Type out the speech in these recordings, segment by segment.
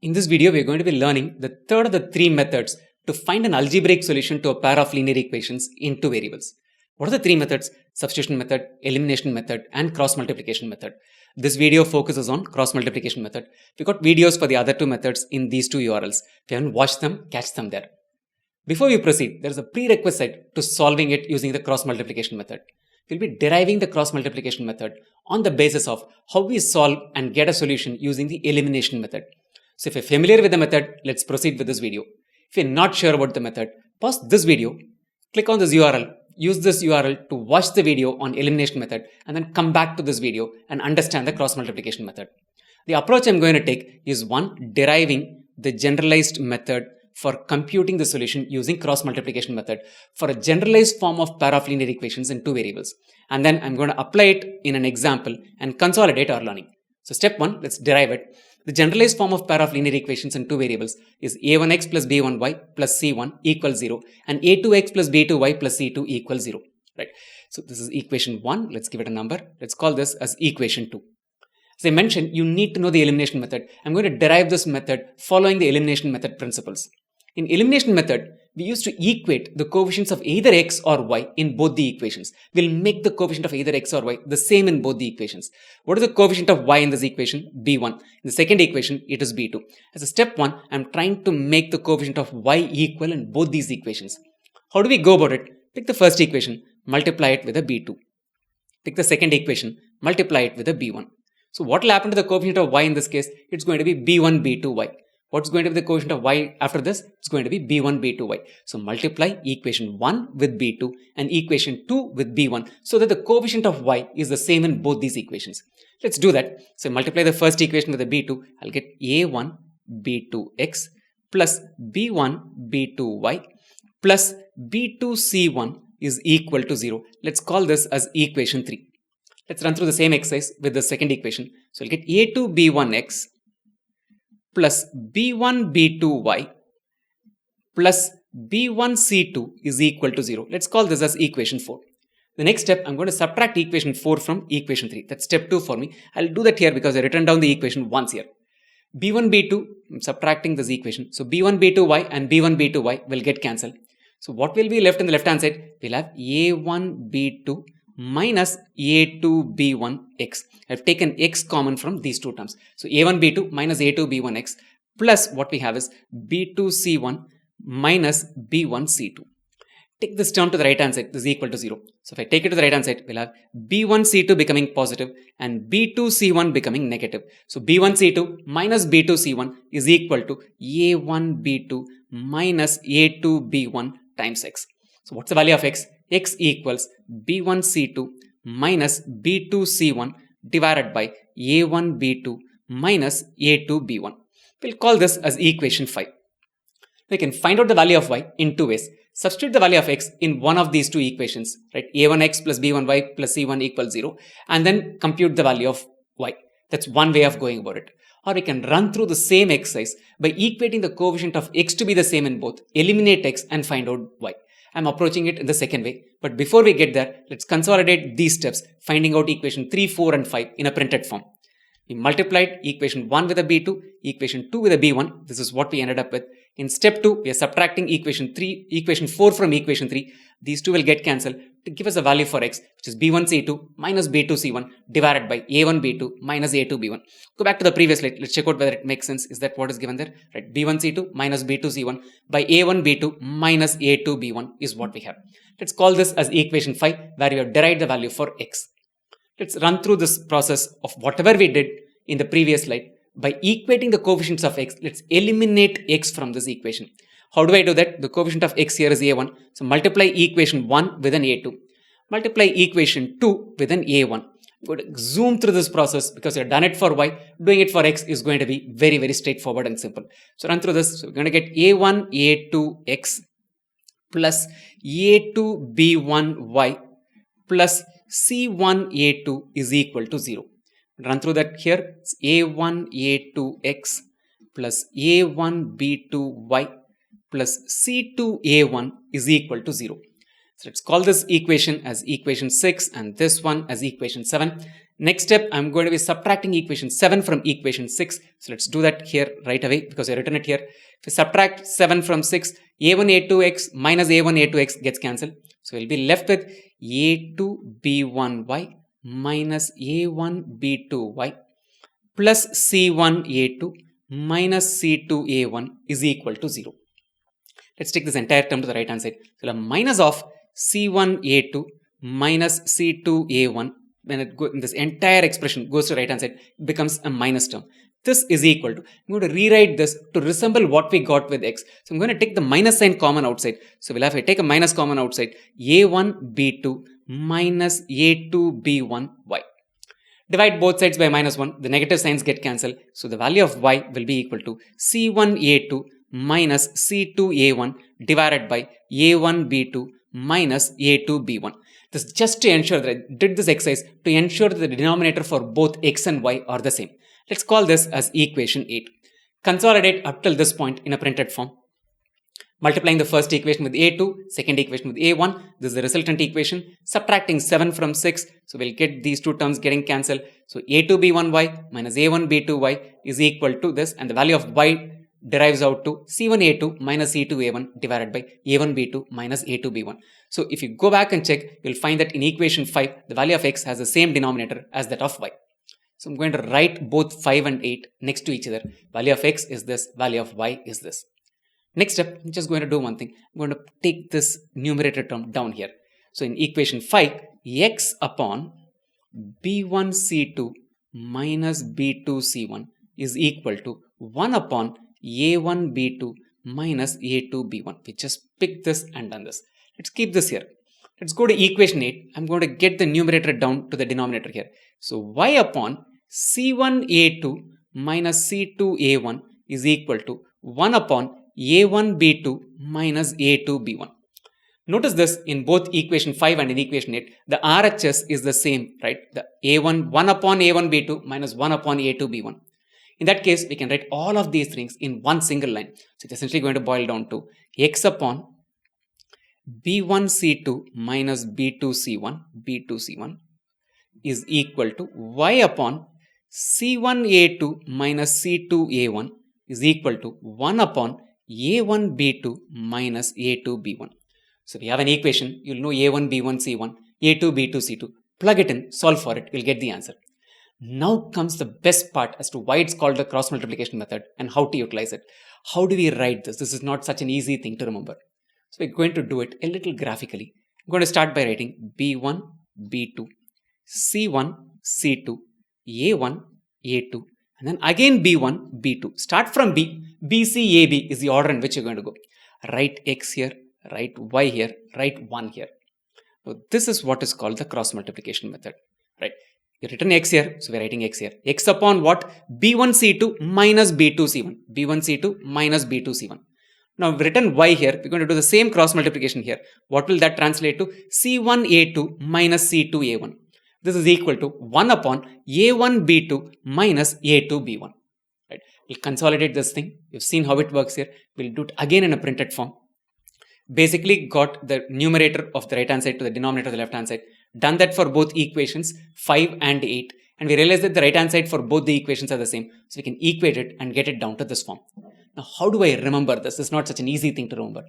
In this video, we are going to be learning the third of the three methods to find an algebraic solution to a pair of linear equations in two variables. What are the three methods? Substitution method, elimination method, and cross multiplication method. This video focuses on cross multiplication method. We got videos for the other two methods in these two URLs. If you haven't watched them, catch them there. Before we proceed, there is a prerequisite to solving it using the cross multiplication method. We'll be deriving the cross multiplication method on the basis of how we solve and get a solution using the elimination method. So if you're familiar with the method, let's proceed with this video. If you're not sure about the method, pause this video, click on this URL, use this URL to watch the video on elimination method, and then come back to this video and understand the cross multiplication method. The approach I'm going to take is one, deriving the generalized method for computing the solution using cross multiplication method for a generalized form of pair of linear equations in two variables. And then I'm going to apply it in an example and consolidate our learning. So step one, let's derive it. The generalized form of pair of linear equations in two variables is a1x plus b1y plus c1 equals 0 and a2x plus b2y plus c2 equals 0. Right? So this is equation 1. Let's give it a number. Let's call this as equation 2. As I mentioned, you need to know the elimination method. I'm going to derive this method following the elimination method principles. In elimination method, we used to equate the coefficients of either x or y in both the equations. We'll make the coefficient of either x or y the same in both the equations. What is the coefficient of y in this equation? b1. In the second equation, it is b2. As a step 1, I'm trying to make the coefficient of y equal in both these equations. How do we go about it? Pick the first equation, multiply it with a b2. Pick the second equation, multiply it with a b1. So what will happen to the coefficient of y in this case? It's going to be b1, b2y. What's going to be the coefficient of y after this? It's going to be b1, b2y. So multiply equation 1 with b2 and equation 2 with b1 so that the coefficient of y is the same in both these equations. Let's do that. So multiply the first equation with a b2. I'll get a1 b2x plus b1 b2y plus b2 c1 is equal to 0. Let's call this as equation 3. Let's run through the same exercise with the second equation. So I'll get a2 b1x plus b1 b2y plus b1 c2 is equal to 0. Let's call this as equation 4. The next step, I'm going to subtract equation 4 from equation 3. That's step 2 for me. I'll do that here because I written down the equation once here. b1 b2, I'm subtracting this equation. So b1 b2y and b1 b2y will get cancelled. So what will be left in the left hand side? We'll have a1 b2 minus a2 b1x. I've taken x common from these two terms. So a1 b2 minus a2 b1x plus what we have is b2 c1 minus b1 c2. Take this term to the right hand side. This is equal to 0. So if I take it to the right hand side, we'll have b1 c2 becoming positive and b2 c1 becoming negative. So b1 c2 minus b2 c1 is equal to a1 b2 minus a2 b1 times x. So what's the value of x? X equals b1 c2 minus b2 c1 divided by a1 b2 minus a2 b1. We'll call this as equation 5. We can find out the value of y in two ways. Substitute the value of x in one of these two equations, right? a1x plus b1y plus c1 equals 0 and then compute the value of y. That's one way of going about it. Or we can run through the same exercise by equating the coefficient of x to be the same in both, eliminate x and find out y. I'm approaching it in the second way. But before we get there, let's consolidate these steps, finding out equation 3, 4 and 5 in a printed form. We multiplied equation 1 with a b2, equation 2 with a b1. This is what we ended up with. In step 2, we are subtracting equation 4 from equation 3. These two will get cancelled to give us a value for x, which is b1 c2 minus b2 c1 divided by a1 b2 minus a2 b1. Go back to the previous slide. Let's check out whether it makes sense. Is that what is given there? Right, b1 c2 minus b2 c1 by a1 b2 minus a2 b1 is what we have. Let's call this as equation 5 where we have derived the value for x. Let's run through this process of whatever we did in the previous slide. By equating the coefficients of x, let's eliminate x from this equation. How do I do that? The coefficient of x here is a1. So multiply equation 1 with an a2. Multiply equation 2 with an a1. I'm going to zoom through this process because you've done it for y. Doing it for x is going to be very, very straightforward and simple. So run through this. So we're going to get a1 a2x plus a2 b1y plus c1 a2 is equal to 0. Run through that here. It's a1 a2x plus a1 b2y plus c2 a1 is equal to 0. So let's call this equation as equation 6 and this one as equation 7. Next step, I'm going to be subtracting equation 7 from equation 6. So let's do that here right away because I written it here. If we subtract 7 from 6, a1 a2x minus a1 a2x gets cancelled. So we'll be left with a2 b1y minus a1 b2y plus c1 a2 minus c2 a1 is equal to 0. Let's take this entire term to the right hand side. So the minus of c1 a2 minus c2 a1, when this entire expression goes to the right hand side, becomes a minus term. This is equal to, I'm going to rewrite this to resemble what we got with x. So I'm going to take the minus sign common outside. So we'll have to take a minus common outside, a1 b2 minus a2 b1 y. Divide both sides by minus 1, the negative signs get cancelled. So the value of y will be equal to c1 a2 minus c2 a1 divided by a1 b2 minus a2 b1. This is just to ensure that I did this exercise to ensure that the denominator for both x and y are the same. Let's call this as equation 8. Consolidate up till this point in a printed form. Multiplying the first equation with a2, second equation with a1, this is the resultant equation. Subtracting 7 from 6, so we'll get these two terms getting cancelled. So a2 b1y minus a1 b2y is equal to this, and the value of y derives out to c1 a2 minus c2 a1 divided by a1 b2 minus a2 b1. So if you go back and check, you'll find that in equation 5, the value of x has the same denominator as that of y. So I'm going to write both 5 and 8 next to each other. Value of x is this, value of y is this. Next step, I'm just going to do one thing. I'm going to take this numerator term down here. So in equation 5, x upon b1c2 minus b2c1 is equal to 1 upon a1 b2 minus a2 b1. We just picked this and done this. Let's keep this here. Let's go to equation 8. I'm going to get the numerator down to the denominator here. So y upon c1 a2 minus c2 a1 is equal to 1 upon a1 b2 minus a2 b1. Notice this in both equation 5 and in equation 8, the RHS is the same, right? The a1, 1 upon a1 b2 minus 1 upon a2 b1. In that case, we can write all of these things in one single line. So it's essentially going to boil down to x upon b1c2 minus b2c1 is equal to y upon c1a2 minus c2a1 is equal to 1 upon a1 b2 minus a2 b1. So we have an equation, you'll know a1 b1 c1, a2 b2 c2. Plug it in, solve for it, you'll get the answer. Now comes the best part as to why it's called the cross multiplication method and how to utilize it. How do we write this? This is not such an easy thing to remember. So we're going to do it a little graphically. I'm going to start by writing b1, b2, c1, c2, a1, a2, and then again b1, b2. Start from b, bc, ab is the order in which you're going to go. Write x here, write y here, write 1 here. So this is what is called the cross multiplication method, right? You written x here, so we're writing x here. X upon what? b1 c2 minus b2 c1. b1 c2 minus b2 c1. Now we've written y here. We're going to do the same cross multiplication here. What will that translate to? c1 a2 minus c2 a1. This is equal to 1 upon a1 b2 minus a2 b1. Right? We'll consolidate this thing. You've seen how it works here. We'll do it again in a printed form. Basically got the numerator of the right hand side to the denominator of the left hand side. Done that for both equations 5 and 8. And we realized that the right hand side for both the equations are the same. So we can equate it and get it down to this form. Now how do I remember this? It's not such an easy thing to remember.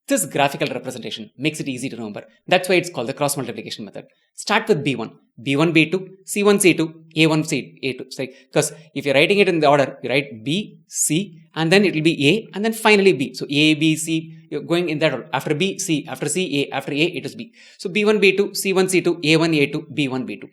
This graphical representation makes it easy to remember. That's why it's called the cross multiplication method. Start with b1, b1 b2, c1 c2, a1 a2. Because if you're writing it in the order, you write b, c, and then it will be a, and then finally b. So a, b, c, you're going in that order. After b, c, after c, a, after a, it is b. So b1 b2, c1 c2, a1 a2, b1 b2.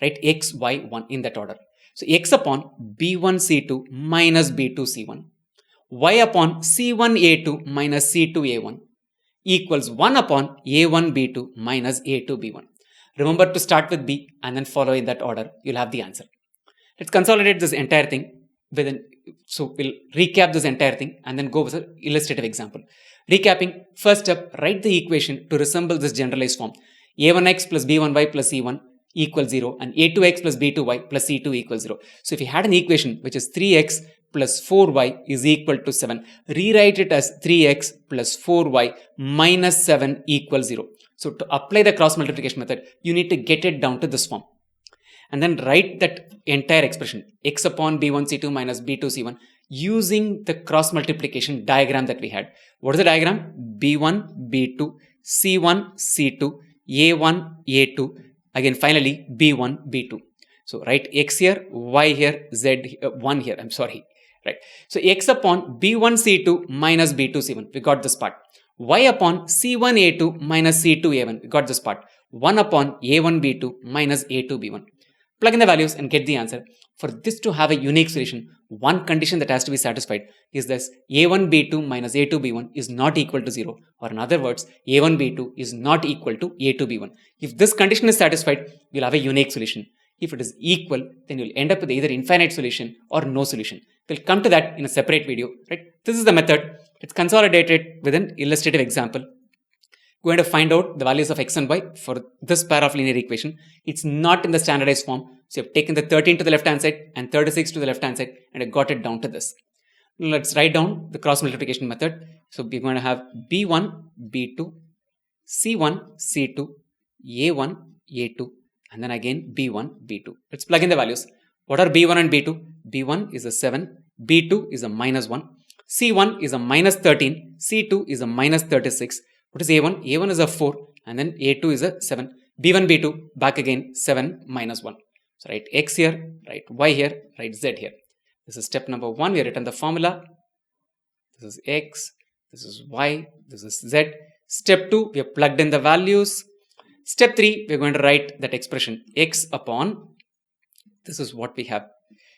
Write x, y, 1 in that order. So x upon b1 c2 minus b2 c1, y upon c1 a2 minus c2 a1 equals 1 upon a1 b2 minus a2 b1. Remember to start with b and then follow in that order. You'll have the answer. Let's consolidate this entire thing. So we'll recap this entire thing and then go with an illustrative example. Recapping, first step, write the equation to resemble this generalized form. a1x plus b1y plus c1 equals 0 and a2x plus b2y plus c2 equals 0. So if you had an equation which is 3x plus 4y is equal to 7, rewrite it as 3x plus 4y minus 7 equals 0. So to apply the cross multiplication method, you need to get it down to this form. And then write that entire expression, x upon b1c2 minus b2c1, using the cross multiplication diagram that we had. What is the diagram? b1, b2, c1, c2, a1, a2, again finally b1, b2. So write x here, y here, z 1 here, I'm sorry. Right. So x upon b1, c2 minus b2, c1, we got this part. Y upon c1, a2 minus c2, a1, we got this part. 1 upon a1, b2 minus a2, b1. Plug in the values and get the answer. For this to have a unique solution, one condition that has to be satisfied is this: a1, b2 minus a2, b1 is not equal to 0. Or in other words, a1, b2 is not equal to a2, b1. If this condition is satisfied, we'll have a unique solution. If it is equal, then you'll end up with either infinite solution or no solution. We'll come to that in a separate video. Right? This is the method. It's consolidated with an illustrative example. Going to find out the values of x and y for this pair of linear equation. It's not in the standardized form. So you've taken the 13 to the left hand side and 36 to the left hand side and I got it down to this. Let's write down the cross multiplication method. So we're going to have b1, b2, c1, c2, a1, a2, and then again b1, b2. Let's plug in the values. What are b1 and b2? b1 is a 7, b2 is a minus 1, c1 is a minus 13, c2 is a minus 36. What is a1? a1 is a 4 and then a2 is a 7. b1, b2, back again 7 minus 1. So write x here, write y here, write z here. This is step number 1. We have written the formula. This is x, this is y, this is z. Step 2, we have plugged in the values. Step 3, we are going to write that expression x upon, this is what we have,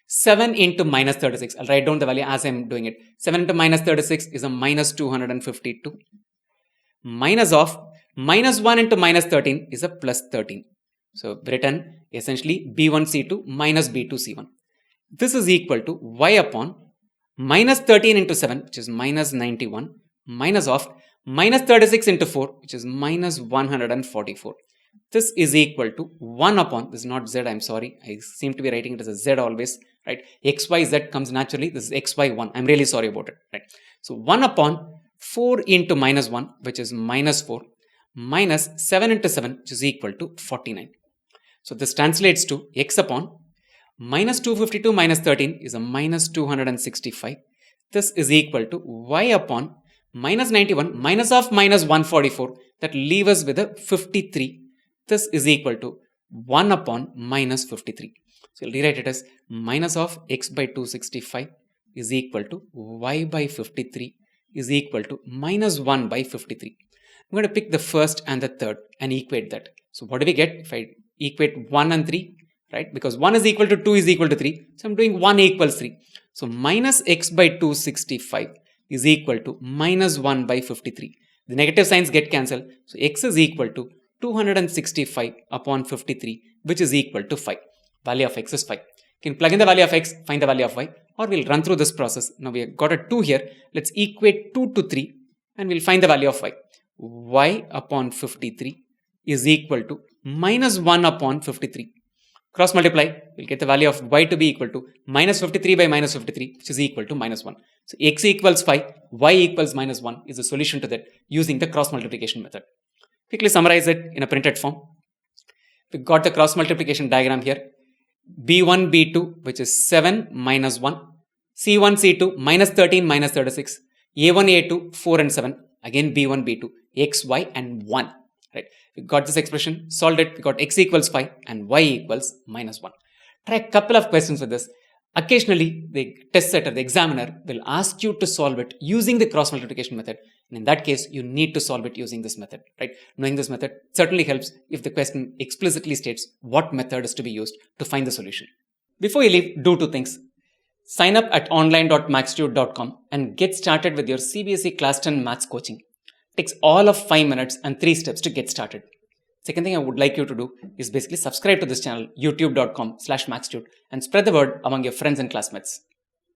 7 into minus 36. I'll write down the value as I'm doing it. 7 into minus 36 is a minus 252. Minus of minus 1 into minus 13 is a plus 13. So written essentially b1c2 minus b2c1. This is equal to y upon minus 13 into 7, which is minus 91, minus of minus 36 into 4, which is minus 144. This is equal to 1 upon, this is not z, I'm sorry, I seem to be writing it as a z always, right? X, y, z comes naturally, this is x, y, 1, I'm really sorry about it, right? So 1 upon 4 into minus 1, which is minus 4, minus 7 into 7, which is equal to 49. So this translates to x upon minus 252 minus 13 is a minus 265. This is equal to y upon minus 91 minus of minus 144, that leaves us with a 53. This is equal to 1 upon minus 53. So we'll rewrite it as minus of x by 265 is equal to y by 53 is equal to minus 1 by 53. I'm going to pick the first and the third and equate that. So what do we get if I equate 1 and 3, right? Because 1 is equal to 2 is equal to 3. So I'm doing 1 equals 3. So minus x by 265 is equal to minus 1 by 53. The negative signs get cancelled. So x is equal to 265 upon 53, which is equal to 5. Value of x is 5. You can plug in the value of x, find the value of y, or we'll run through this process. Now we have got a 2 here. Let's equate 2 to 3 and we'll find the value of y. Y upon 53 is equal to minus 1 upon 53. Cross multiply, we'll get the value of y to be equal to minus 53 by minus 53, which is equal to minus 1. So x equals 5, y equals minus 1 is the solution to that using the cross multiplication method. Quickly summarize it in a printed form. We got the cross multiplication diagram here. b1, b2, which is 7 minus 1. c1, c2, minus 13, minus 36. a1, a2, 4 and 7. Again b1, b2, x, y and 1. Right? We got this expression, solved it. We got x equals 5 and y equals minus 1. Try a couple of questions with this. Occasionally, the test setter, the examiner, will ask you to solve it using the cross multiplication method. And in that case, you need to solve it using this method, right? Knowing this method certainly helps if the question explicitly states what method is to be used to find the solution. Before you leave, do 2 things. Sign up at online.maxtute.com and get started with your CBSE Class 10 Maths coaching. It takes all of 5 minutes and 3 steps to get started. Second thing I would like you to do is basically subscribe to this channel, youtube.com/maxtute, and spread the word among your friends and classmates.